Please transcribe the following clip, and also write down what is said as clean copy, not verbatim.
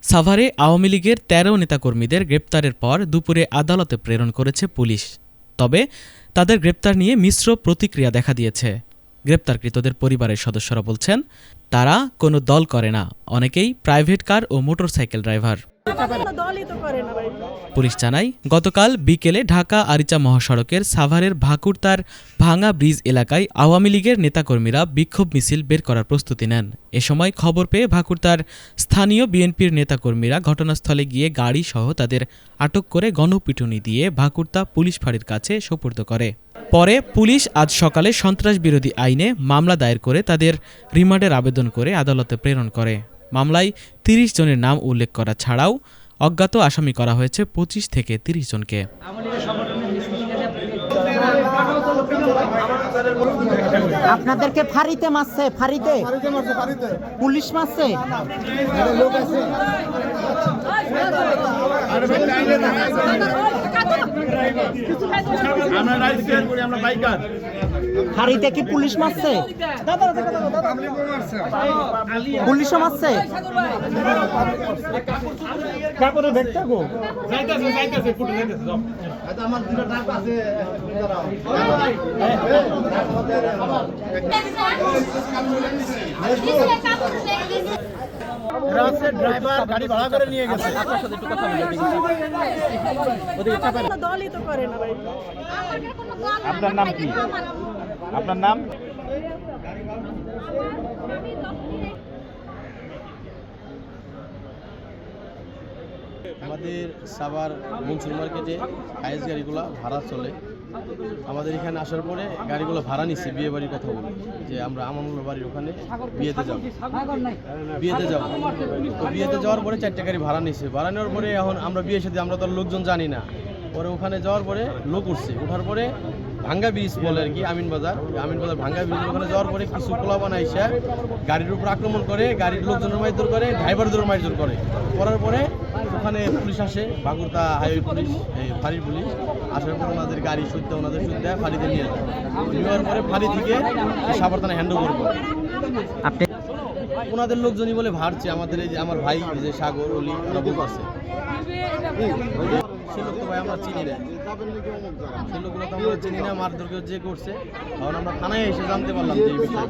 সাভারে আওয়ামী লীগের ১৩ নেতাকর্মীদের গ্রেপ্তারের পর দুপুরে আদালতে প্রেরণ করেছে পুলিশ। তবে তাদের গ্রেপ্তার নিয়ে মিশ্র প্রতিক্রিয়া দেখা দিয়েছে। গ্রেপ্তারকৃতদের পরিবারের সদস্যরা বলছেন, তারা কোনো দল করে না, অনেকেই প্রাইভেট কার ও মোটরসাইকেল ড্রাইভার। পুলিশ জানায়, গতকাল বিকেলে ঢাকা আরিচা মহাসড়কের সাভারের ভাকুরতার ভাঙা ব্রিজ এলাকায় আওয়ামী লীগের নেতাকর্মীরা বিক্ষোভ মিছিল বের করার প্রস্তুতি নেন। এ সময় খবর পেয়ে ভাকুরতার স্থানীয় বিএনপির নেতাকর্মীরা ঘটনাস্থলে গিয়ে গাড়ি সহ তাদের আটক করে গণপিটুনি দিয়ে ভাকুরতা পুলিশ ফাঁড়ির কাছে সোপর্দ করে। পরে পুলিশ আজ সকালে সন্ত্রাস বিরোধী আইনে মামলা দায়ের করে তাদের রিমান্ডের আবেদন করে আদালতে প্রেরণ করে। মামলায় ৩০ জনের নাম উল্লেখ করা ছাড়াও অজ্ঞাত আসামি করা হয়েছে ২৫ থেকে ৩০ জনকে। আপনাদেরকে ফাঁড়িতে মারছে, ফাঁড়িতে পুলিশ মারছে। ফাঁড়িতে কি পুলিশ মারছে? পুলিশও মারছে। ড্রাইভার গাড়ি ভাড়া করে নিয়ে গেছে। আপনার নাম কি? আপনার নাম? আমাদের সাভার মনসুর মার্কেটে হাইস গাড়িগুলো ভাড়া চলে। আমাদের এখানে আসার পরে গাড়িগুলো ভাড়া নিচ্ছে বিয়ে বাড়ির কথা বলে, যে আমরা আমানুল্লাহ বাড়ির ওখানে বিয়েতে যাব। তো বিয়েতে যাওয়ার পরে 4টা গাড়ি ভাড়া নিচ্ছে। ভাড়া নেওয়ার পরে এখন আমরা বিয়ের সাথে আমরা তো আর লোকজন জানি না। পরে ওখানে যাওয়ার পরে লোক উঠছে, ওঠার পরে ভাঙ্গা ব্রিজ বলে আর কি, আমিন বাজার ভাঙ্গা ব্রিজ, ওখানে যাওয়ার পরে কিছু পোলাপান আইসা গাড়ির উপর আক্রমণ করে, গাড়ির লোকজনের মারধর করে, ড্রাইভারদের মারধর করে। করার পরে ওখানে পুলিশ আসে, ভাকুরতা হাইওয়ে পুলিশ, এই ফাঁড়ির পুলিশ আসার পরে ওনাদের গাড়ি ওনাদের সুদ্ধা ফাঁড়িতে নিয়ে যায়। নেওয়ার পরে ফাঁড়ি থেকে সাভার থানায় হ্যান্ড ওভার করে। ওনাদের লোকজনই বলে ভাড়ছে, আমাদের এই যে আমার ভাই যে সাগর অলি ওরা বুক আছে, সে লোক তো ভাই আমরা চিনি না, সে লোকগুলো তো আমরা চিনি না। মারধর যে করছে তখন আমরা থানায় এসে জানতে পারলাম যে এই বিষয়ে।